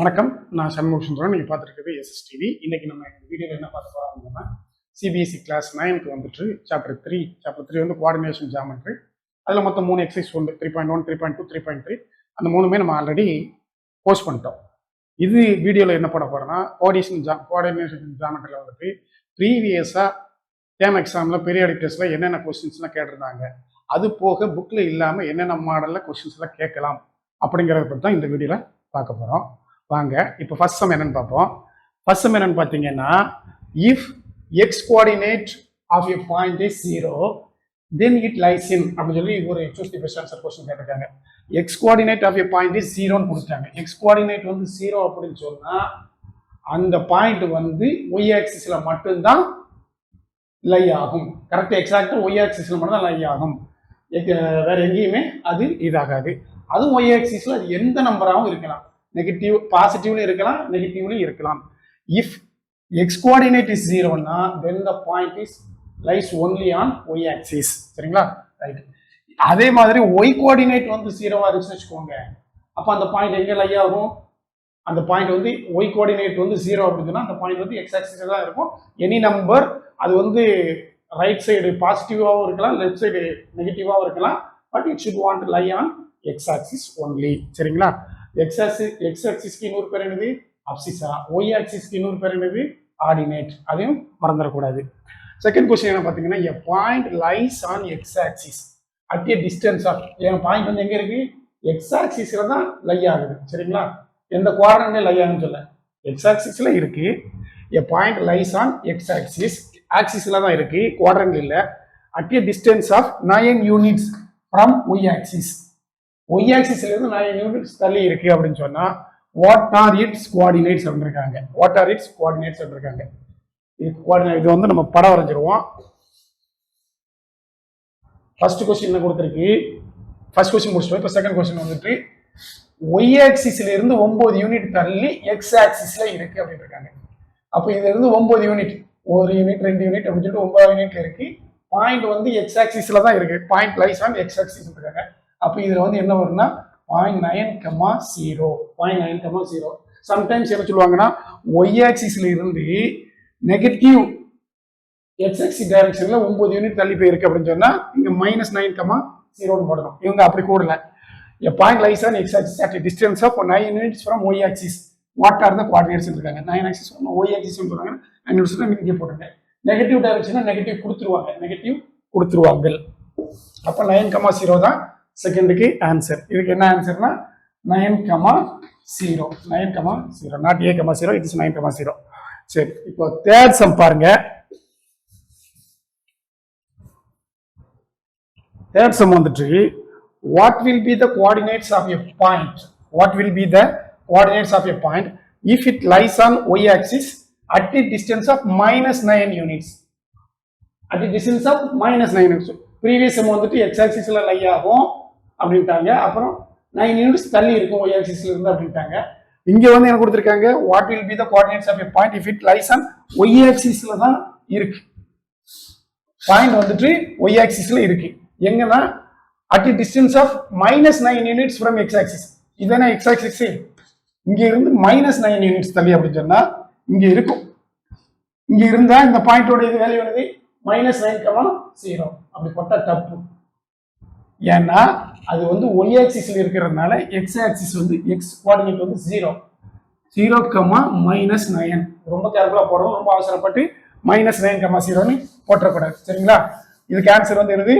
வணக்கம், நான் சண்முக சுந்தரம். நீங்கள் பார்த்துருக்கிறது எஸ்எஸ்டிவி. இன்னைக்கு நம்ம வீடியோவில் என்ன பார்க்க போகிறோம்னா சிபிஎஸ்சி கிளாஸ் 9க்கு வந்துட்டு சாப்டர் த்ரீ வந்து கோஆர்டினேஷன் ஜாமெட்ரி. அதில் மொத்தம் 3 எக்ஸசைஸ் உண்டு, 3.1, 3.2, 3.3. அந்த 3மே நம்ம ஆல்ரெடி போஸ்ட் பண்ணிட்டோம். இது வீடியோவில் என்ன பண்ண போகிறோம்னா கோஆர்டினேஷன் ஜாமெட்ரியில் வந்துட்டு ப்ரீவியஸாக டேம் எக்ஸாமில் பீரியாடிக் டெஸ்ட்டில் என்னென்ன கொஸ்டின்ஸ்லாம் கேட்டிருந்தாங்க, அது போக புக்கில் இல்லாமல் என்னென்ன மாடலில் கொஸ்டின்ஸ்லாம் கேட்கலாம் அப்படிங்கிறத பற்றி தான் இந்த வீடியோவில் பார்க்க போகிறோம். வாங்க இப்போ ஃபர்ஸ்ட் சம் என்னன்னு பார்ப்போம். ஃபர்ஸ்ட் சம் என்னன்னு பார்த்தீங்கன்னா, if x coordinate of a point is 0 then it lies in அப்படின்னு சொல்லி ஒரு choose the best answer question கேட்டிருக்காங்க. X coordinate of a point is 0ன்னு கொடுத்தாங்க. எக்ஸ் கோஆர்டினேட் வந்து 0 அப்படின்னு சொன்னா அந்த பாயிண்ட் வந்து ஒய் ஆக்சிஸ்ல மட்டும்தான் லை ஆகும். கரெக்ட், எக்ஸாக்டா ஒய் ஆக்சிஸ்ல மட்டும் தான் லை ஆகும், வேற எங்கேயுமே அது இதாகாது. அதுவும் ஒய் ஆக்சிஸ்ல அது எந்த நம்பராகவும் இருக்கலாம், நெகட்டிவ் பாசிட்டிவ்லயும் இருக்கலாம், நெகட்டிவ்லயும் இருக்கலாம். இஃப் எக்ஸ் கோஆர்டினேட் இஸ் 0னா then the point is lies only on y axis. சரிங்களா, ரைட். அதே மாதிரி y கோஆர்டினேட் வந்து 0வா இருந்துச்சுன்னு வச்சுக்கோங்க, அப்ப அந்த பாயிண்ட் எங்க லை ஆகும்? அந்த பாயிண்ட் வந்து y கோஆர்டினேட் வந்து 0 அப்படின்னா அந்த பாயிண்ட் வந்து x ஆக்சிஸ்ல தான் இருக்கும். எனி நம்பர் அது வந்து ரைட் சைடு பாசிட்டிவாகவும் இருக்கலாம், லெஃப்ட் சைடு நெகட்டிவாகவும் இருக்கலாம், but it should want lie on x axis only. சரிங்களா, எக்ஸ் ஆக்சிஸ்க்கு இன்னொரு பேர் என்னது? அப்சிஸா. ஒய் ஆக்சிஸ்க்கு இன்னொரு பேர் என்னது? ஆர்டினேட். அதையும் மறந்துடக்கூடாது. செகண்ட் கொஸ்டின் என்ன பார்த்தீங்கன்னா, a point lies on x axis at a distance of, என் பாயிண்ட் வந்து எங்க இருக்கு? எக்ஸ் ஆக்சிஸ்ல தான் லை ஆகுது. சரிங்களா, எந்த குவாட்ரண்ட்ல லை ஆகுன்னு சொல்ல, எக்ஸ் ஆக்சிஸ்ல இருக்கு. A point lies on x axis, ஆக்சிஸ்ல தான் இருக்கு, குவாட்ரண்ட் இல்ல. At a distance of 9 units from y axis, y ஆக்சிஸ்ல இருந்து 9 யூனிட்ஸ் தள்ளி இருக்கு அப்படின்னு சொன்னா வாட் ஆர் இட்ஸ் கோஆர்டினேட்ஸ் அப்படின்னு இருக்காங்க. வாட் ஆர் இட்ஸ் கோஆர்டினேட்ஸ் அப்படின்னு இருக்காங்க. இது வந்து நம்ம படம் வரைஞ்சிருவோம். ஃபர்ஸ்ட் கொஸ்டின் என்ன கொடுத்துருக்கு? ஃபர்ஸ்ட் கொஸ்டின் முடிச்சிட்டோம். இப்போ செகண்ட் கொஸ்டின் வந்துட்டு ஒய் ஆக்சிஸ்ல இருந்து 9 யூனிட் தள்ளி எக்ஸ் ஆக்சிஸ்ல இருக்கு அப்படின்னு இருக்காங்க. அப்போ இதுல இருந்து 9 யூனிட், 1 யூனிட் 2 யூனிட் அப்படின்னு சொல்லிட்டு 9 யூனிட்ல இருக்கு. பாயிண்ட் வந்து எக்ஸ் ஆக்சிஸ்ல தான் இருக்கு. Point lies on x axis இருக்காங்க. அப்போ இதுல வந்து என்ன வரும்னா 0.9,0. 0.9,0. சம்டைம்ஸ் என்ன சொல்லுவாங்கன்னா, ஒய் ஆக்சிஸ்ல இருந்து நெகட்டிவ் எக்ஸ் ஆக்சிஸ் டைரக்ஷன்ல 9 யூனிட் தள்ளி போயிருக்கு அப்படின்னு சொன்னா இங்க -9,0 போடணும். இவங்க அப்படி கூடல. A point lies on x axis at a distance of 9 units from y axis. What are the coordinates இருக்காங்க? 9 axis from y axis சொல்றாங்க. 9 units இங்க போடுங்க. நெகட்டிவ் டைரக்ஷன்ல நெகட்டிவ் கொடுத்துருவாங்க. அப்ப 9,0 தான் செகண்டுக்கு ஆன்சர். இதுக்கு என்ன ஆன்சர்னா 9,0. 9,0, நாட் A,0, இட் இஸ் 9,0. சரி, இப்போ தேர்ட் சம் பாருங்க. தேர்ட் சம் வந்துட்டு what will be the coordinates of a point? What will be the coordinates of a point if it lies on y axis at a distance of -9 units? At a distance of -9 units. previous sum வந்துட்டு x axisல லை ஆகும் அப்படிட்டாங்க, அப்புறம் 9 units தள்ளி இருக்கும் y axisல இருந்து அப்படிட்டாங்க. இங்க வந்து என்ன கொடுத்திருக்காங்க? what will be the coordinates of a point if it lies on y axisல தான் இருக்கு. பாயிண்ட் வந்துட்டு y axisல இருக்கு. எங்கன்னா at a distance of -9 units from x axis. இதுதானே x axis. இங்க இருந்து -9 யூனிட்ஸ் தள்ளி அப்படின்னு சொன்னா இங்க இருக்கும். இங்க இருந்தா இந்த பாயிண்டோட இது வேல்யூ என்னது? -9,0. அப்படி போட்டா தப்பு. ஏன்னா அது வந்து y ஆக்சிஸ்ல இருக்கிறதுனால x ஆக்சிஸ் வந்து x கோஆர்டினேட் வந்து 0, -9. ரொம்ப கேர்ஃபுல்லா போடணும். ரொம்ப அவசரப்பட்டு -9,0ன்னு போட்டக்கூடாது. சரிங்களா, இதுக்கு ஆன்சர் வந்து என்னது?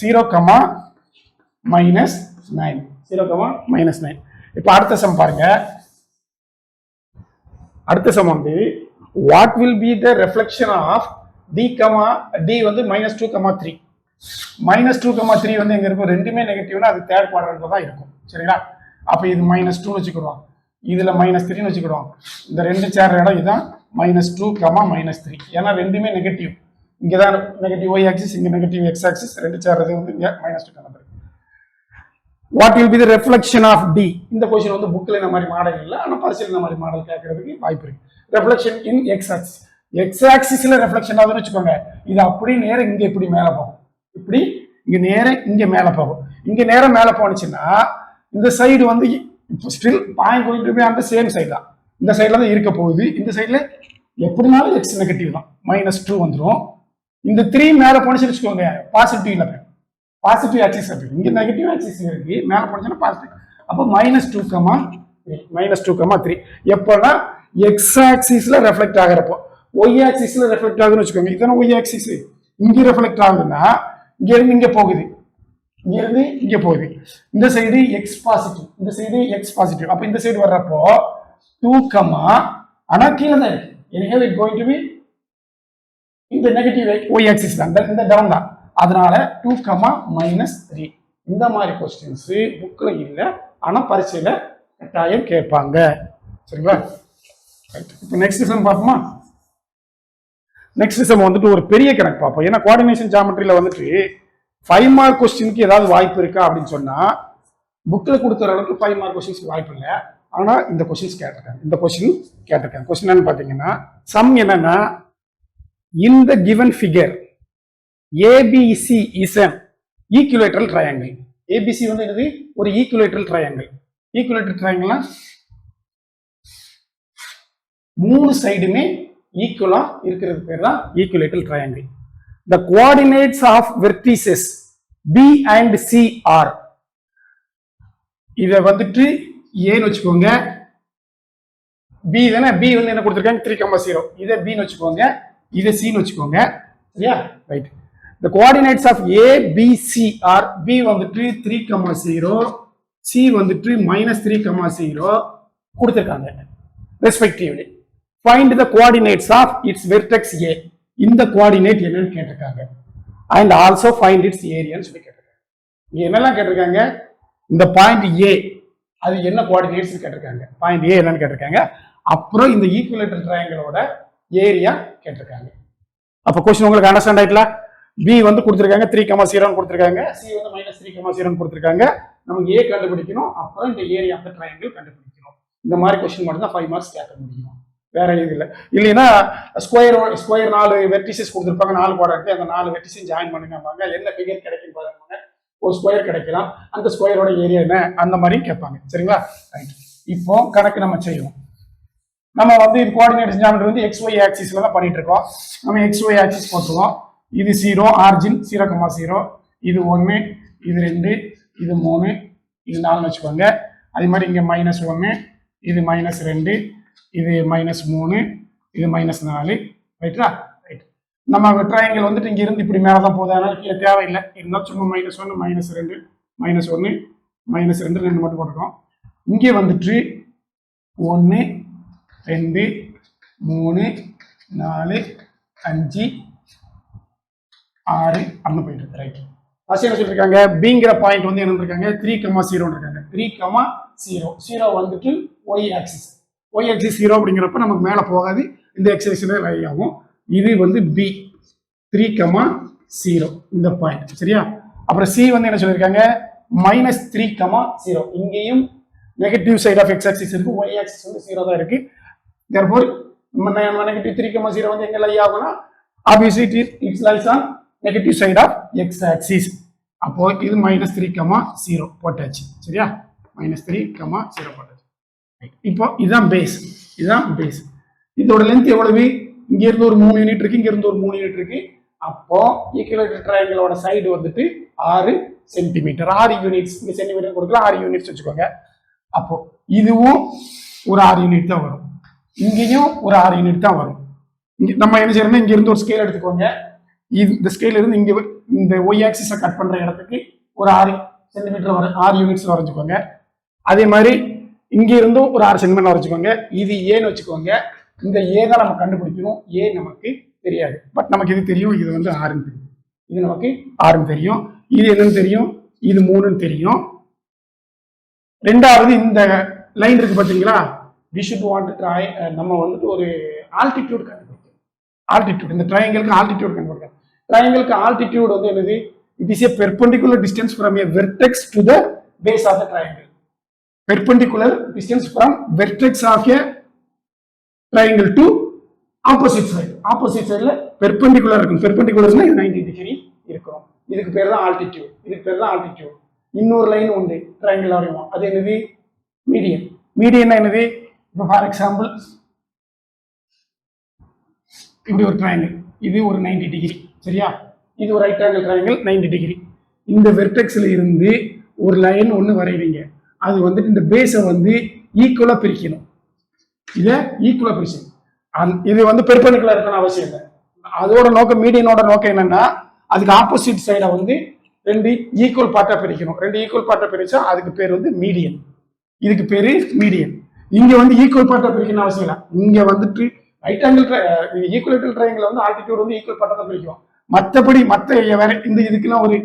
0,-9. இப்ப அடுத்த சம் பாருங்க. அடுத்த சம் வந்து what will be the reflection of d வந்து -2,3. -2,3 வந்து எங்க இருக்கும்? ரெண்டுமே நெகட்டிவ்னா அது தேர்ட் குவாட்ரண்ட்ல தான் இருக்கும். சரிங்களா, அப்ப இது -2 வச்சுக்கிடுவோம், இதுல -3 வச்சுக்கிடுவோம். இந்த ரெண்டு சேர்ற இடம் இதுதான் -2, -3. ஏன்னா ரெண்டுமே நெகட்டிவ். இங்கதான் நெகட்டிவ் y ஆக்சிஸ், இங்க நெகட்டிவ் x ஆக்சிஸ், ரெண்டு சேர்றது வந்து இங்க -2. What will be the reflection of d? இந்த क्वेश्चन வந்து புக்ல இந்த மாதிரி மாடல் இல்ல, ஆனா பரிசீலனை இந்த மாதிரி மாடல் கேட்கிறதுக்கு வாய்ப்பு இருக்கு. ரிஃப்ளெக்ஷன் இன் x ஆக்சிஸ், x ஆக்சிஸ்ல ரிஃப்ளெக்ஷன் ஆகுதுன்னு வச்சுக்கோங்க, இது அப்படி நேரா இங்க இப்படி மேல போகும், இப்படி இங்க நேரா இங்க மேல போகும். இங்க நேரா மேல போனுச்சுன்னா இந்த சைடு வந்து இப்போ still point going to be on the same side தான். இந்த சைடில் தான் இருக்க போகுது. இந்த சைடில் எப்படினாலும் எக்ஸ் நெகட்டிவ் தான், -2 வந்துடும். இந்த 3 மேலே போனிச்சுன்னு வச்சுக்கோங்க, பாசிட்டிவ் இல்லை, பாசிட்டிவ் ஆக்சிஸ் இருக்கு. இங்கே நெகட்டிவ் ஆக்சிஸ் இருக்கு, மேலே போனிச்சுன்னா பாசிட்டிவ். அப்போ -2,3 எப்போனா எக்ஸ் ஆக்சிஸ்ல ரெஃப்ளெக்ட் ஆகிறப்போ, ஒய் ஆக்சிஸ்ல ரெஃப்ளெக்ட் ஆகுதுன்னு வச்சுக்கோங்க. இதுதானே ஒய் ஆக்சிஸ், இங்கே ரெஃப்ளெக்ட் ஆகுதுன்னா இங்க இருந்து இங்கே போகுது, இங்க இருந்து இங்கே போகுது. இந்த சைடு எக்ஸ் பாசிட்டிவ், இந்த சைடு எக்ஸ் பாசிட்டிவ். அப்போ இந்த சைடு வர்றப்போ 2, ஆனா கீழே தான் இருக்கு. anyhow it going to be இந்த நெகட்டிவ் y ஆக்சிஸ் தான், இந்த டவுன் தான். அதனால 2, -3. இந்த மாதிரி கொஸ்டின்ஸ் புக்ல இல்ல, ஆனா பரீட்சையில கட்டாயம் கேட்பாங்க. சரிங்களா? இப்போ நெக்ஸ்ட் சம் பார்ப்போமா? நெக்ஸ்ட் சம் வந்துட்டு ஒரு பெரிய கணக்கு பார்ப்போம். ஏன்னா கோஆர்டினேஷன் ஜியோமெட்ரியில வந்துட்டு 5 மார்க் கொஸ்டினுக்கு ஏதாவது வாய்ப்பு இருக்கா அப்படின்னு சொன்னா, புக்ல கொடுக்குற அளவுக்கு 5 மார்க் கொஸ்டின்ஸ் வாய்ப்பு இல்லை. ஆனா இந்த கொஸ்டின்ஸ் கேட்டிருக்காங்க. இந்த கொஸ்டின் கேட்டிருக்காங்க. கொஸ்டின் என்னன்னு பாத்தீங்கன்னா, சம் என்னன்னா, in the given figure ABC is an equilateral triangle. ABC வந்து என்னது? ஒரு equilateral triangle. equilateral triangle மூணு சைடுமே ஈக்குவலா இருக்கிறது பேர் தான் equilateral triangle. The coordinates of vertices B and C are, இத வந்துட்டு ஏன்னு வச்சுக்கோங்க, பி தானே, பி வந்து என்ன கொடுத்துருக்காங்க 3,0, இதை பி ன்னு வச்சுக்கோங்க, இதை சி ன்னு வச்சுக்கோங்க. சரியா? Right. the coordinates of A B C are, B வந்துட்டு 3,0, C வந்துட்டு -3,0 கொடுத்துருக்காங்க respectively. find the coordinates of its vertex A, இந்த கோஆர்டினேட் என்னன்னு கேட்டிருக்காங்க. and also find its area ன்னு சொல்லி கேட்டிருக்காங்க. இங்க என்னெல்லாம் கேட்டிருக்காங்க? இந்த பாயிண்ட் A அது என்ன கோஆர்டினேட்ஸ் கேட்டிருக்காங்க, பாயிண்ட் A என்னன்னு கேட்டிருக்காங்க. அப்புறம் இந்த ஈக்குவலேட்டர் ட்ரையாங்கிளோட ஏரியா கேட்டிருக்காங்க. அப்ப क्वेश्चन உங்களுக்கு அண்டர்ஸ்டாண்ட் ஆயிட்டல? B வந்து கொடுத்திருக்காங்க 3,0 கொடுத்திருக்காங்க, C வந்து -3,0 கொடுத்திருக்காங்க. நமக்கு A கண்டுபிடிக்கணும், அப்புறம் இந்த ஏரியா ஆஃப் தி ட்ரையாங்கிள் கண்டுபிடிக்கணும். இந்த மாதிரி क्वेश्चन மட்டும் தான் 5 மார்க்ஸ் கேட்க முடியும், வேற இது இல்ல. இல்லைன்னா ஸ்கொயர் 4 வெர்டிசஸ் கொடுத்திருப்பாங்க, 4 குவாட்ரண்ட், அந்த 4 வெர்டிசஸ் ஜாயின் பண்ணுங்க, என்ன ஃபிகர் கிடைக்கும் பாருங்க. ஒரு ஸ்கொயர் கிடைக்கலாம், அந்த ஸ்கொயரோட ஏரியா என்ன, அந்த மாதிரி கேட்பாங்க. சரிங்களா? ரைட். இப்போ கணக்கு நம்ம செய்வோம். நம்ம வந்து இது கோஆர்டினேட் ஜியோமெட்ரி வந்து XY ஆக்சிஸ்ல தான் பண்ணிட்டு இருக்கோம். நம்ம XY ஆக்சிஸ் போட்டுருவோம். இது 0, ஆரிஜின் 0,0, இது 1, இது 2, இது 3, இது 4 வச்சுக்கோங்க. அதே மாதிரி இங்க -1, இது -2, இது -3, இது -4. ரைட்டா? ரைட். நம்ம ட்ரையாங்கிள் வந்துட்டு இங்க இருந்து இப்படி மேல தான் போகுது, அதனால கீழே தேவையில்லை. இருந்தாலும் சும்மா -1, -2, -1, -2 2 மட்டும் போட்டுருக்கோம். இங்கே வந்துட்டு 1, 2, 3, 4, 5, 6 அப்படின்னு போயிட்டு இருக்கு. ரைட். ஃபர்ஸ்ட் என்ன சொல்லிருக்காங்க? பிங்கிற பாயிண்ட் வந்து என்ன இருக்காங்க? 3,0 இருக்காங்க. 3,0, 0 வந்துட்டு ஒய் ஆக்சிஸ். ஒய் ஆக்சிஸ் 0 அப்படிங்கிறப்ப நமக்கு மேலே போகாது, இந்த எக்ஸைஸ்ல லை ஆகும். இது வந்து பி 3,0 இந்த பாயிண்ட். சரியா? அப்புறம் சி வந்து என்ன சொல்லியிருக்காங்க? -3,0. இங்கேயும் negative side of x axis இருக்கு, ஒய் ஆக்சிஸ் வந்து 0 தான் இருக்கு. therefore negative 3,0 வந்து எங்க லை ஆகும்னா, obviously it lies on negative side of x axis. அப்போ இது -3,0 போட்டாச்சு. சரியா? -3,0 போட்டாச்சு. இப்போ இதுதான் பேஸ், இதுதான் பேஸ். இதோட லென்த் எவ்வளவு? இங்க இருந்து ஒரு 3 யூனிட் இருக்கு, இங்க இருந்து ஒரு 3 யூனிட் இருக்கு. அப்போ ஈக்குவலேட்டர் ட்ரையாங்கிளோட சைடு வந்துட்டு 6 சென்டிமீட்டர், 6 யூனிட்ஸ். இங்க சென்டிமீட்டர் கொடுக்கலாம், 6 யூனிட்ஸ் வச்சுக்கோங்க. அப்போ இதுவும் ஒரு 6 யூனிட் தான் வரும், இங்கேயும் ஒரு 6 யூனிட் தான் வரும். நம்ம என்ன செய்யறோம்னா, இங்க இருந்து ஒரு ஸ்கேல் எடுத்துக்கோங்க. இந்த ஸ்கேல் இருந்து இங்க இந்த ஒய் ஆக்சிஸை கட் பண்ற இடத்துக்கு ஒரு 6 சென்டிமீட்டர் வர 6 யூனிட்ஸ் வரைஞ்சுக்கோங்க. அதே மாதிரி இங்க இருந்தும் ஒரு 6 சென்டிமீட்டர் வரைஞ்சுக்கோங்க. இது ஏன்னு வச்சுக்கோங்க. இந்த ஏ தான் நம்ம கண்டுபிடிக்கணும். ஏ நமக்கு தெரியாது, பட் நமக்கு இது தெரியும். இது வந்து 6ன்னு தெரியும், இது நமக்கு 6ன்னு தெரியும். இது என்னன்னு தெரியும்? இது 3ன்னு தெரியும். ரெண்டாவது இந்த லைன் இருக்கு பாத்தீங்களா? we should want to try, நம்ம வந்துட்டு ஒரு ஆல்டிடியூட் கண்டுபிடிக்கணும். ஆல்டிடியூட், இந்த ட்ரையாங்கிளுக்கு ஆல்டிடியூட் கண்டுபிடிக்கணும். ட்ரையாங்கிளுக்கு ஆல்டிடியூட் வந்து என்னது? it is a perpendicular distance from a vertex to the base of the triangle. Perpendicular distance from vertex of a triangle to opposite side. opposite sideல perpendicular இருக்கும். perpendicularனா 90 degree இருக்கும். இதுக்கு பேர் தான் ஆல்டிடியூட். இதுக்கு பேர் தான் ஆல்டிடியூட். இன்னொரு லைன் உண்டு ட்ரையாங்கிள் வரையும், அது என்னது? மீடியன். மீடியன் என்னது? இப்போ ஃபார் எக்ஸாம்பிள் இப்படி ஒரு ட்ரையாங்கிள், இது ஒரு 90 டிகிரி சரியா? இது ஒரு ரைட் ஆங்கிள் ட்ரையாங்கிள் 90 டிகிரி. இந்த வெர்டெக்ஸ்ல இருந்து ஒரு லைன் ஒன்று வரைவீங்க. அது வந்துட்டு இந்த பேஸை வந்து ஈக்குவலா பிரிக்கணும். இதை ஈக்குவலா பிரிக்கணும். இது வந்து பெர்பெண்டிகுலரா இருக்கணும் அவசியம் இல்லை. அதோட நோக்கம், மீடியனோட நோக்கம் என்னன்னா அதுக்கு ஆப்போசிட் சைடை வந்து ரெண்டு ஈக்குவல் பார்ட்டா பிரிக்கணும். ரெண்டு ஈக்குவல் பார்ட்டா பிரிச்சா அதுக்கு பேர் வந்து மீடியன். இதுக்கு பேரு மீடியன். இங்க வந்து ஈக்குவல் பார்ட்டா பிரிக்கணும் அவசியம் இல்லை. இங்க வந்துட்டு ரைட் ஆங்கிள் ஈக்குவலேட்டர் ட்ரையாங்கிள் வந்து ஆல்டிடியூட் வந்து ஈக்குவல் பார்ட்டா தான் பிரிக்கும். மற்றபடி மற்ற வேற இந்த இதுக்கெல்லாம் ஒரு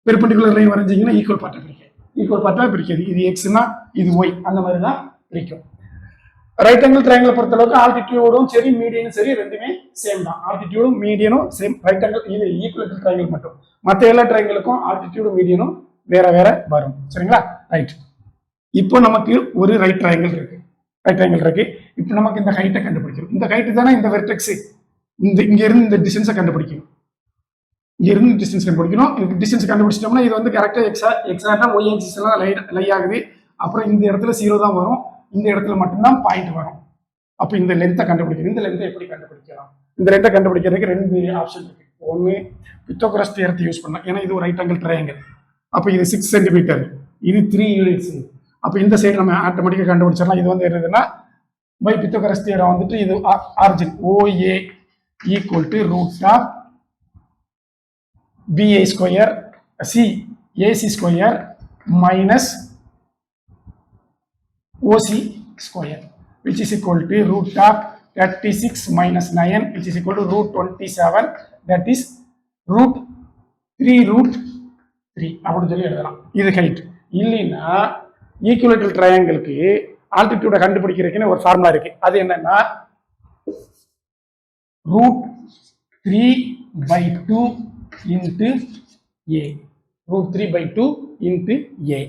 பெர்பெண்டிகுலர் லைன் வரைஞ்சிங்கன்னா ஈக்குவல் பார்ட்டா பிரிக்கும். ஈக்குவல் பார்ட்டா பிரிக்காது. இது எக்ஸ்னா இது ஒய், அந்த மாதிரி தான் பிரிக்கும். ரைட் ஆங்கிள் ட்ரையாங்கிள் பொறுத்தளவுக்கு ஆல்டிடியூடும் சரி மீடியனும் சரி ரெண்டுமே சேம் தான். ஆல்டிடியூடும் மீடியனும் சேம். ரைட் ஆங்கிள் இது ஈக்குவலேட்டர் ட்ரையாங்கிள் மட்டும். மற்ற எல்லா ட்ரையாங்கிளுக்கும் ஆல்டிடியூடும் மீடியனும் வேற வேற வரும் சரிங்களா? ரைட். இப்போ நமக்கு ஒரு ரைட் ட்ரையாங்கிள் இருக்கு. ரைட் ட்ரையாங்கிள் இருக்கு. இப்போ நமக்கு இந்த ஹைட்டை கண்டுபிடிக்கணும். இந்த ஹைட்டு தானே இந்த வெர்டெக்ஸ். இங்க இருந்து இந்த டிஸ்டன்ஸை கண்டுபிடிக்கணும். இங்க இருந்து டிஸ்டன்ஸ் கண்டுபிடிக்கணும். இதுக்கு டிஸ்டன்ஸ் கண்டுபிடிச்சிட்டோம்னா இது வந்து கரெக்டா எக்ஸாக்டா ஒய் ஆக்சிஸ் எல்லாம் லை ஆகுது. அப்புறம் இந்த இடத்துல 0 தான் வரும். இந்த இடத்துல மட்டும்தான் பாயிண்ட் வரும். அப்போ இந்த லென்த்தை கண்டுபிடிக்கணும். இந்த லென்த்தை எப்படி கண்டுபிடிக்கலாம்? இந்த லென்த்தை கண்டுபிடிக்கிறதுக்கு ரெண்டு ஆப்ஷன் இருக்கு. ஒன்று பித்தோகரஸ் தியரத்தை யூஸ் பண்ணலாம். ஏன்னா இது ஒரு ரைட் ஆங்கிள் ட்ரையாங்கிள். அப்போ இது 6 சென்டிமீட்டர், இது 3 யூனிட்ஸ். அப்போ இந்த சைடு நம்ம ஆட்டோமேட்டிக்காக கண்டுபிடிச்சிடலாம். இது வந்து என்னதுன்னா பை பித்தோகரஸ் தியரம் வந்துட்டு இது origin OA equal to root of BA square AC square minus OC square, which is equal to root of 36 minus 9, which is equal to root 27, that is root 3 root 3 அப்படின்னு சொல்லி எழுதலாம். இது height. இல்லைன்னா equilateral ட்ரையாங்கிளுக்கு ஆல்டிடியூட கண்டுபிடிக்கிறதுக்குன்னு ஒரு formula இருக்கு. அது என்னன்னா root 3/2 into A. Root 3/2 into A.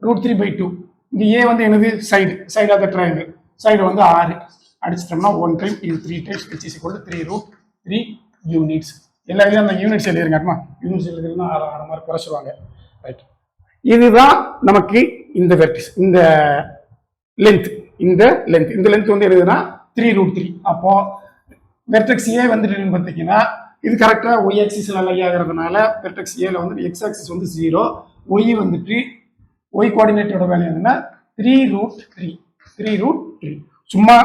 Root 3/2 இந்த ஏ வந்து என்னது? Side of the triangle. Side வந்து 6 அடிச்சிட்டோம்னா 1 டைம் இது 3 times which is equal to 3 root 3 units. எல்லாரையும் அந்த யூனிட்ஸ் எழுதிருங்க. யூனிட்ஸ் எழுதுனா 6 மார்க் குறைச்சிருவாங்க. ரைட். இதுதான் நமக்கு இந்த வெர்டிஸ், இந்த லென்த். இந்த லென்த் வந்து எழுதுனா 3 root 3. அப்போ வெர்டெக்ஸ் ஏ வந்துட்டு பார்த்தீங்கன்னா இது கரெக்டா ஒய் ஆக்சிஸ்ல லை ஆகிறதுனால வெர்டெக்ஸ் ஏல வந்து எக்ஸ் ஆக்சிஸ் வந்து 0, ஒய் வந்துட்டு ஒய் கோஆர்டினேட்டோட வேல்யூ என்னன்னா 3 root 3. சும்மா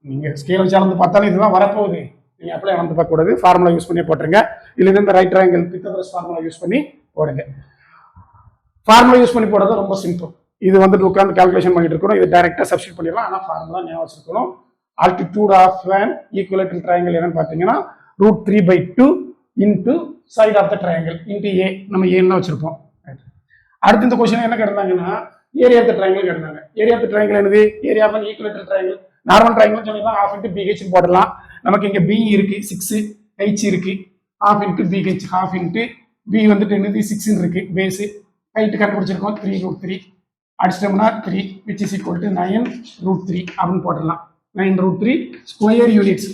நீங்க ஸ்கேல் வச்சு அளந்து பார்த்தாலும் இதுதான் வரப்போகுது. நீங்க அப்படியே அளந்து பார்க்க கூடாது. ஃபார்முலா யூஸ் பண்ணி போட்டுருங்க. இல்ல இந்த ரைட் ட்ரையாங்கிள் பித்தகரஸ் ஃபார்முலா யூஸ் பண்ணி போடுங்க. ஃபார்முலா யூஸ் பண்ணி போடுறது ரொம்ப சிம்பிள். இது வந்து உட்காந்து கால்குலேஷன் பண்ணிட்டு இருக்கணும். இது டைரக்டா சப்ஸ்டிட் பண்ணிடலாம். ஆனா ஃபார்முலா ஞாபகம் வச்சிருக்கணும். Altitude of an equilateral triangle என்னன்னு பாத்தீங்கன்னா root 3/2 into side of the triangle into a. நம்ம ஏன்னு வச்சிருப்போம். அடுத்து இந்த கொஸ்டின் என்ன கேட்டாங்கன்னா ஏரியா ஆஃப் த ட்ரையாங்கிள் கேட்டாங்க. ஏரியா ஆஃப் த ட்ரையாங்கிள் என்னது? Area of an equilateral triangle. Normal triangle சொன்னீங்கன்னா half into BH போடலாம். நமக்கு இங்க B இருக்கு 6, H இருக்கு, half into BH, half into B வந்துட்டு என்னது 6 இருக்கு பேஸ். ஹைட் கண்டுபிடிச்சிருக்கோம் 3 root 3 அடிச்சிட்டோம்னா 3 which is equal to 9 root 3 அப்படின்னு போடலாம். 9 root 3 ஸ்கொயர் யூனிட்ஸ்.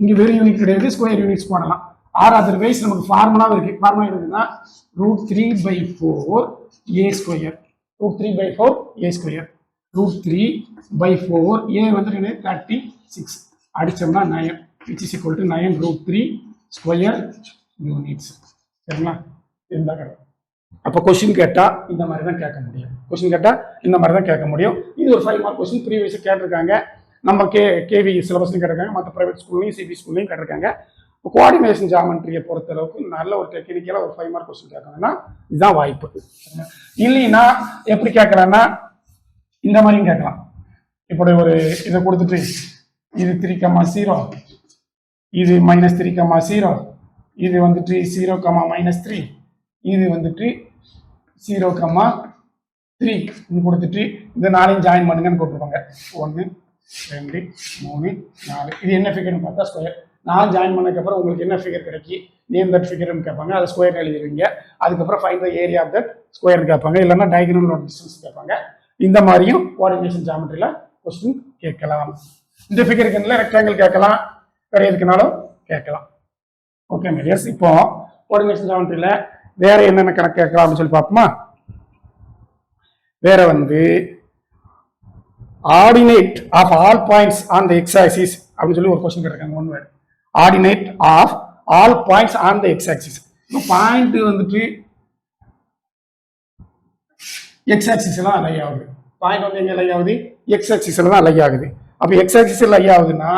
இங்க வெறும் யூனிட் கிடையாது, ஸ்கொயர் யூனிட்ஸ் போடலாம். ஆர் அதர்வைஸ் நமக்கு ஃபார்முலாவும் இருக்கு. ஃபார்முலா என்னதுன்னா root 3/4 A square. root 3/4 A square. root 3/4 A வந்துட்டு 36 அடிச்சோம்னா 9 which is equal to 9 root 3 square units. சரிங்களா? இதுதான் கிடையாது. அப்போ கொஸ்டின் கேட்டா இந்த மாதிரி தான் கேட்க முடியும். இது ஒரு 5 மார்க் கொஸ்டின் ப்ரீவியஸ் கேட்டிருக்காங்க. நம்ம கேவி சிலபஸ்லையும் கேட்டிருக்காங்க, மற்ற பிரைவேட் ஸ்கூல்லையும் சிபி ஸ்கூல்லையும் கேட்டிருக்காங்க. கோஆர்டினேஷன் ஜாமெட்ரியை பொறுத்த அளவுக்கு நல்ல ஒரு டெக்னிக்கலா ஒரு 5 மார்க் கொஸ்டின் கேட்கணும்னா இதுதான் வாய்ப்பு. இல்லைன்னா எப்படி கேட்கலாம்னா இந்த மாதிரியும் கேட்கலாம். இப்படி ஒரு இதை கொடுத்துட்டு இது 3,0, இது -3,0, இது வந்துட்டு 0,-3, இது வந்துட்டு 0,3 இது கொடுத்துட்டு இந்த 4 ஜாயின் பண்ணுங்கன்னு போட்டுருப்பாங்க. 1 2 3 4. இது என்ன ஃபிகர்னு பார்த்தா ஸ்கொயர். 4 ஜாயின் பண்ணதுக்கப்புறம் உங்களுக்கு என்ன ஃபிகர் கிடைக்கி நேம் தட் ஃபிகர்னு கேட்பாங்க. அதை ஸ்கொயர் எழுதிடுவீங்க. அதுக்கப்புறம் find the area of that square கேட்பாங்க. இல்லைன்னா டயகனல் டிஸ்டன்ஸ் கேட்பாங்க. இந்த மாதிரியும் கோஆர்டினேஷன் ஜாமெட்ரியில் கொஸ்டின் கேட்கலாம். இந்த ஃபிகருக்கு என்ன ரெக்டாங்கிள் கேட்கலாம், வேற எதுக்குனாலும் கேட்கலாம். ஓகேங்க. எஸ், இப்போ கோஆர்டினேஷன் ஜாமெட்ரியில் வேற என்னென்ன கணக்கு கேட்கலாம் அப்படின்னு சொல்லி பார்ப்போமா? வேற வந்து ordinate of all points on the x axis அப்படின்னு சொல்லி ஒரு கொஸ்டின் கேட்டிருக்காங்க. One word ordinate of all points on the x axis. இப்போ பாயிண்ட் வந்துட்டு எக்ஸ் ஆக்சிஸ்ல தான் லை ஆகுது. பாயிண்ட் வந்து எங்க லை ஆகுது? எக்ஸ் ஆக்சிஸ்ல தான் லை ஆகுது. அப்போ எக்ஸ் ஆக்சிஸ்ல லை ஆகுதுன்னா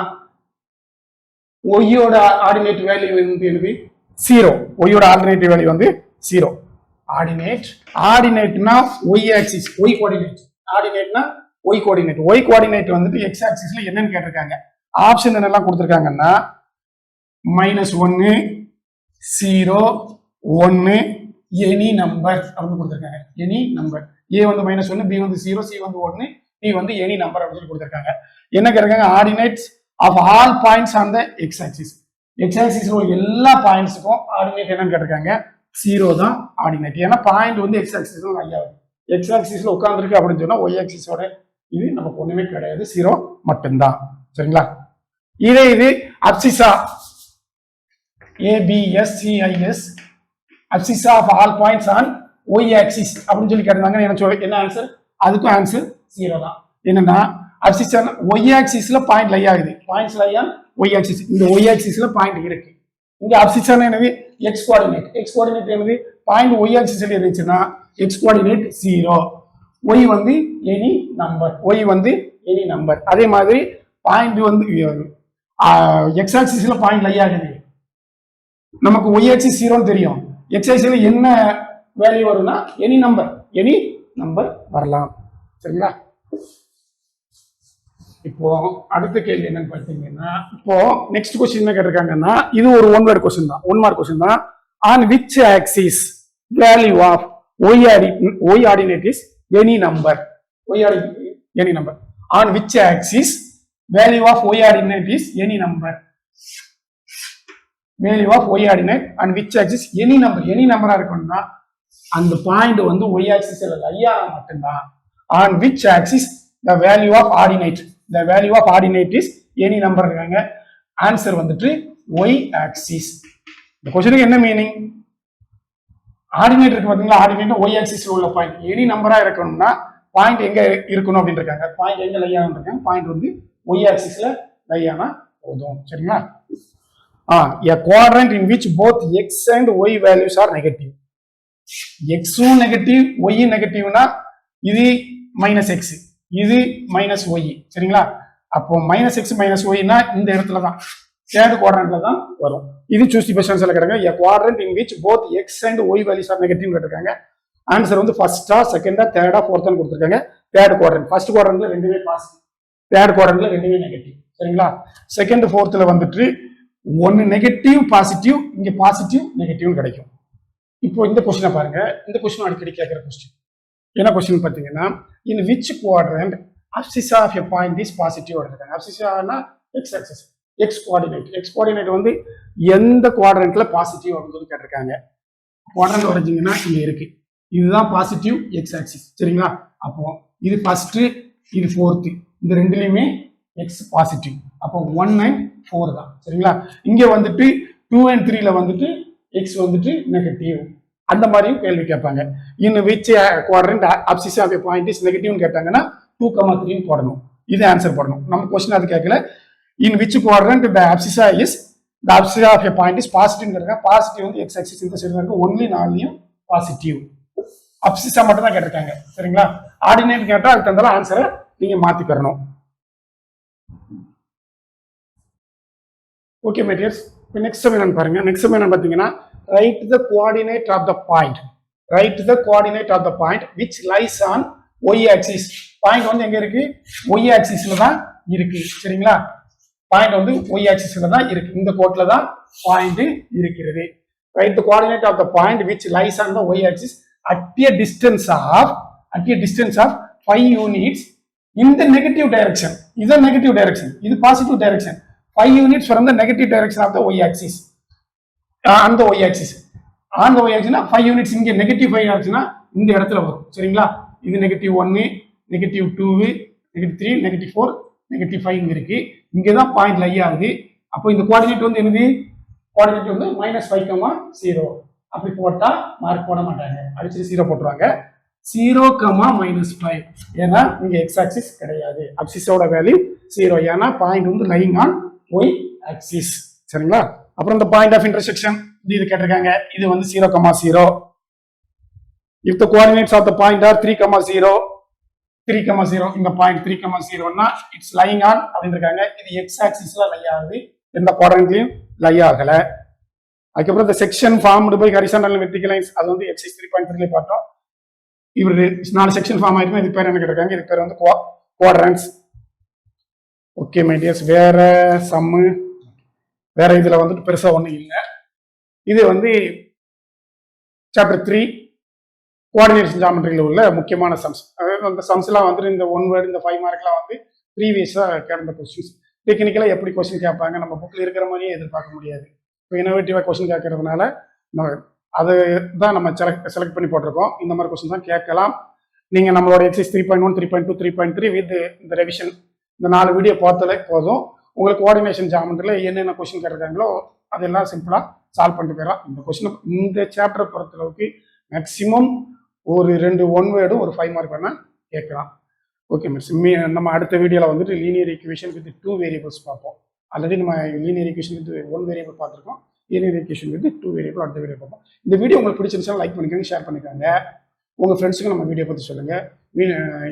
ஒய்யோட ஆர்டினேட் வேல்யூ வந்து என்னது? 0. ஒய்யோட ஆல்டர்னேட்டிவ் வேல்யூ வந்து 0. ஆர்டினேட்னா ஒய் ஆக்சிஸ், ஒய் கோஆர்டினேட். ஆர்டினேட்னா ஒய் கோஆர்டினேட். ஒய் கோஆர்டினேட் வந்துட்டு எக்ஸ் ஆக்சிஸ்ல என்னன்னு கேட்டிருக்காங்க. ஆப்ஷன் என்னெல்லாம் கொடுத்துருக்காங்கன்னா -1, 0, 1, எனி நம்பர் அப்படின்னு கொடுத்துருக்காங்க. Any number. ஏ வந்து -1, பி வந்து 0, சி வந்து 1, டி வந்து எனி நம்பர் அப்படின்னு சொல்லி கொடுத்துருக்காங்க. என்ன கேட்டிருக்காங்க? Ordinates of all points on the x axis. X ஆக்சிஸ்ல உள்ள எல்லா பாயிண்ட்ஸுக்கும் ஆர்டினேட் என்னன்னு கேட்டிருக்காங்க. 0 தான் ஆர்டினேட். ஏன்னா பாயிண்ட் வந்து எக்ஸ் ஆக்சிஸ்ல லை ஆகுது. எக்ஸ் ஆக்சிஸ்ல உட்காந்துருக்கு அப்படின்னு சொன்னா ஒய் ஆக்சிஸோட இது நமக்கு ஒண்ணுமே கிடையாது, 0 மட்டும்தான். சரிங்களா? இது abscissa ABSCIS abscissa of all points on y axis அப்படின்னு சொல்லி கேட்டாங்க. என்ன ஆன்சர்? அதுக்கும் ஆன்சர் 0 தான். என்னன்னா அப்சிசா ஒய் ஆக்சிஸ்ல பாயிண்ட் லை ஆகுது. Points lie on y axis. இந்த ஒய் ஆக்சிஸ்ல பாயிண்ட் இருக்கு. இங்க அப்சிசா என்னது? X coordinate. எக்ஸ் கோஆர்டினேட் என்னது? பாயிண்ட் ஒய் ஆக்சிஸ்ல இருந்துச்சுன்னா எக்ஸ் கோஆர்டினேட் 0. ஒய் வந்து எனி நம்பர். ஒய் வந்து எனி நம்பர். அதே மாதிரி பாயிண்ட் வந்து எக்ஸ் ஆக்சிஸ்ல பாயிண்ட் லை ஆகுது. நமக்கு ஒய் ஆக்சிஸ் 0ன்னு தெரியும். எக்ஸ் ஆக்சிஸ்ல என்ன வேல்யூ வரும்னா எனி நம்பர் வரலாம். சரிங்களா? இப்போ அடுத்த கேள்வி என்னன்னு பார்த்தீங்கன்னா, இப்போ நெக்ஸ்ட் கொஸ்டின் என்ன கேட்டிருக்காங்கன்னா, இது ஒரு ஒன் வேர்ட் கொஸ்டின் தான், 1 மார்க் கொஸ்டின் தான். On which axis value of y ordinate is any number. Y ordinate any number. On which axis value of y ordinate is any number. Value of y ordinate and which axis any number. Any நம்பரா இருக்கணும்னா அந்த point வந்து y ஆக்சிஸ்ல லையா மட்டும்தான். On which axis the value of ordinate. The value of ordinate is any number இருக்காங்க. Answer வந்துட்டு y axis. இந்த கொஸ்டினுக்கு என்ன மீனிங்? ஆர்டினேட் இருக்கு பாத்தீங்களா? ஆர்டினேட் ஒய் ஆக்சிஸ்ல உள்ள பாயிண்ட் எனி நம்பரா இருக்கணும்னா பாயிண்ட் எங்க இருக்கணும் அப்படின்னு இருக்காங்க. பாயிண்ட் எங்க லை ஆகணும் இருக்காங்க. பாயிண்ட் வந்து ஒய் ஆக்சிஸ்ல லை ஆனா போதும். சரிங்களா? a quadrant in which both x and y values are negative. x negative y நெகட்டிவ்னா இது -x, இது -y. சரிங்களா? அப்போ -x -y இந்த இடத்துல தான் தேர்ட் குவாட்ரண்ட்ல தான் வரும். இது சூஸ் தி பெஸ்ட் ஆன்சர்ல கேட்டாங்க. a quadrant in which both x and y values are negative கேட்டிருக்காங்க. ஆன்சர் வந்து ஃபர்ஸ்டா, செகண்டா, தேர்டா, ஃபோர்த்தான்னு கொடுத்துருக்காங்க. Third quadrant. ஃபர்ஸ்ட் குவாட்ரண்ட்ல ரெண்டுமே பாசிட்டிவ், தேர்ட் குவாட்ரண்ட்ல ரெண்டுமே நெகட்டிவ். சரிங்களா? செகண்ட் ஃபோர்த்ல வந்துட்டு ஒன்னு நெகட்டிவ் பாசிட்டிவ், இங்க பாசிட்டிவ் நெகட்டிவ் கிடைக்கும். இப்போ இந்த கொஸ்டினை பாருங்க. இந்த கொஸ்டின் அடிக்கடி கேட்கிற கொஸ்டின். என்ன கொஸ்டின் பார்த்தீங்கன்னா, in which quadrant abscissa of a point is positive எடுத்துக்காங்க. அப்சிசானா x axis, x coordinate. X coordinate வந்து எந்த குவாட்ரண்ட்ல பாசிட்டிவ் அப்படின்னு சொல்லி கேட்டிருக்காங்க. குவாட்ரண்ட் வரைஞ்சிங்கன்னா இங்க இருக்கு. இதுதான் பாசிட்டிவ் எக்ஸ் ஆக்சிஸ். சரிங்களா? அப்போ இது ஃபர்ஸ்ட், இது ஃபோர்த்து. இந்த ரெண்டுலையுமே எக்ஸ் பாசிட்டிவ். அப்போ 1 and 4 தான். சரிங்களா? இங்க வந்துட்டு 2 and 3ல வந்துட்டு எக்ஸ் வந்துட்டு நெகட்டிவ். அந்த மாதிரியும் கேள்வி கேட்பாங்க. In which quadrant abscissa of a point is நெகட்டிவ்னு கேட்டாங்கன்னா 2, 3 போடணும். இது ஆன்சர் போடணும். நம்ம கொஸ்டின் அது கேட்கல. In which quadrant the abscissa of a point is positive கேட்டாங்க. பாசிட்டிவ் வந்து எக்ஸ் ஆக்சிஸ் இந்த சைடு இருக்கு. ஒன்லி 4லையும் பாசிட்டிவ். அப்சிசா மட்டும் தான் கேட்டிருக்காங்க. சரிங்களா? ஆர்டினேட் கேட்டா அதுக்கு தந்தாலும் ஆன்சரை நீங்க மாத்தி பெறணும். Okay materials. இப்போ நெக்ஸ்ட் என்னன்னு பாருங்க. நெக்ஸ்ட் என்னன்னு பார்த்தீங்கன்னா, write the coordinate of the point. Write the coordinate of the point which lies on y axis. Point வந்து எங்க இருக்கு? ஒய் ஆக்சிஸ்ல தான் இருக்கு. சரிங்களா? பாயிண்ட் வந்து ஒய் ஆக்சிஸ்ல தான் இருக்கு. இந்த கோட்ல தான் பாயிண்ட் இருக்கிறது. Right the coordinate of the point which lies on the Y axis at a distance of 5 units in the negative direction. இது நெகட்டிவ் டைரக்ஷன், இது positive direction. 5 units from the negative direction of the y axis. அந்த y axis, அந்த y axis 5 units இங்க negative 5 ஆச்சுன்னா இந்த இடத்துல வரும். சரிங்களா? இது -1, -2, -3, -4, -5 இருக்கு. இங்க தான் பாயிண்ட் லை ஆகுது. அப்போ இந்த கோஆர்டினேட் வந்து என்னது? கோஆர்டினேட் வந்து -5, 0. அப்படி போட்டா மார்க் போட மாட்டாங்க, அடிச்சு 0 போட்டுருவாங்க. 0, -5 ஏன்னா இங்க எக்ஸ் ஆக்சிஸ் கிடையாது. அப்சிஸோட வேல்யூ 0 ஏன்னா பாயிண்ட் வந்து லைங் ஆன் ஒய் ஆக்சிஸ். சரிங்களா? அப்புறம் இந்த பாயிண்ட் ஆஃப் இன்டர்செக்ஷன் இது கேட்டிருக்காங்க. இது வந்து 0, 0. If the coordinates of the point are 3, 0 இந்த பாயிண்ட் 3, 0னா இட்ஸ் லைங் ஆன் அப்படின்னு இருக்காங்க. இது எக்ஸ் ஆக்சிஸ்ல லை ஆகுது, எந்த குவாட்ரண்ட்லயும் லை ஆகல. அதுக்கப்புறம் இந்த section formed by horizontal and vertical lines அது வந்து எக்ஸைஸ் 3.3ல பார்த்தோம். இவர் 4 செக்ஷன் ஃபார்ம் ஆயிருக்கும். இது பேர் என்ன கேட்டிருக்காங்க? இது பேர் வந்து குவாட்ரண்ட்ஸ். ஓகே மை டியர்ஸ், வேற சம்மு வேற இதுல வந்துட்டு பெருசா ஒண்ணும் இல்லை. இது வந்து சாப்டர் 3 கோஆர்டினேஷன் ஜாமெட்ரியில் உள்ள முக்கியமான சம்ஸ். அதாவது அந்த சம்ஸ்லாம் வந்துட்டு இந்த 1 வேர்டு இந்த 5 மார்க்லாம் வந்து ப்ரீவியஸாக கேட்ட கொஸ்டின்ஸ். டெக்னிக்கலாக எப்படி கொஸ்டின் கேட்பாங்க நம்ம புக்கில் இருக்கிற மாதிரியே எதிர்பார்க்க முடியாது. இப்போ இனோவேட்டிவாக கொஸ்டின் கேட்கறதுனால அது தான் நம்ம செலக்ட் பண்ணி போட்டிருக்கோம். இந்த மாதிரி கொஸ்டின் தான் கேட்கலாம். நீங்கள் நம்மளோட எக்ஸைஸ் 3.1, 3.2, 3.3 வித் இந்த ரெவிஷன் இந்த 4 வீடியோ பார்த்தாலே போதும். உங்களுக்கு கோஆர்டினேஷன் ஜாமெட்ரியில் என்னென்ன கொஸ்டின் கேட்டிருக்காங்களோ அதெல்லாம் சிம்பிளாக சால்வ் பண்ணிட்டு போயிடலாம். இந்த கொஸ்டின் இந்த சாப்டரை பொறுத்தளவுக்கு மேக்ஸிமம் ஒரு 2 1 வேர்டும் ஒரு 5 மார்க் வேணா கேட்கலாம். ஓகே மிஸ், நம்ம அடுத்த வீடியோவில் வந்துட்டு லீனியர் ஈக்குவேஷன் வித் 2 வேரியபிள்ஸ் பார்ப்போம். ஆல்ரெடி நம்ம லீனியர் ஈக்குவேஷன் வித் 1 வேரியபிள் பார்த்துருக்கோம். லீனியர் ஈக்குவேஷன் வித் 2 வேரியபிள் அடுத்த வீடியோ பார்ப்போம். இந்த வீடியோ உங்களுக்கு பிடிச்சிருந்துச்சுன்னா லைக் பண்ணிக்கோங்க, ஷேர் பண்ணிக்கோங்க. உங்கள் ஃப்ரெண்ட்ஸுக்கு நம்ம வீடியோ பற்றி சொல்லுங்கள்.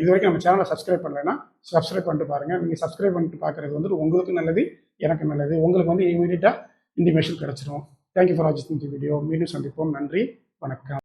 இது வரைக்கும் நம்ம சேனலை சப்ஸ்கிரைப் பண்ணலைன்னா சப்ஸ்கிரைப் பண்ணிட்டு பாருங்கள். நீங்கள் சப்ஸ்கிரைப் பண்ணிட்டு பார்க்குறது வந்துட்டு உங்களுக்கு நல்லது, எனக்கு நல்லது. உங்களுக்கு வந்து இமீடியட்டாக இன்டிமேஷன் கிடச்சிரும். தேங்க்யூ ஃபார் வாட்சிங் தி வீடியோ. மீண்டும் சந்திப்போம். நன்றி, வணக்கம்.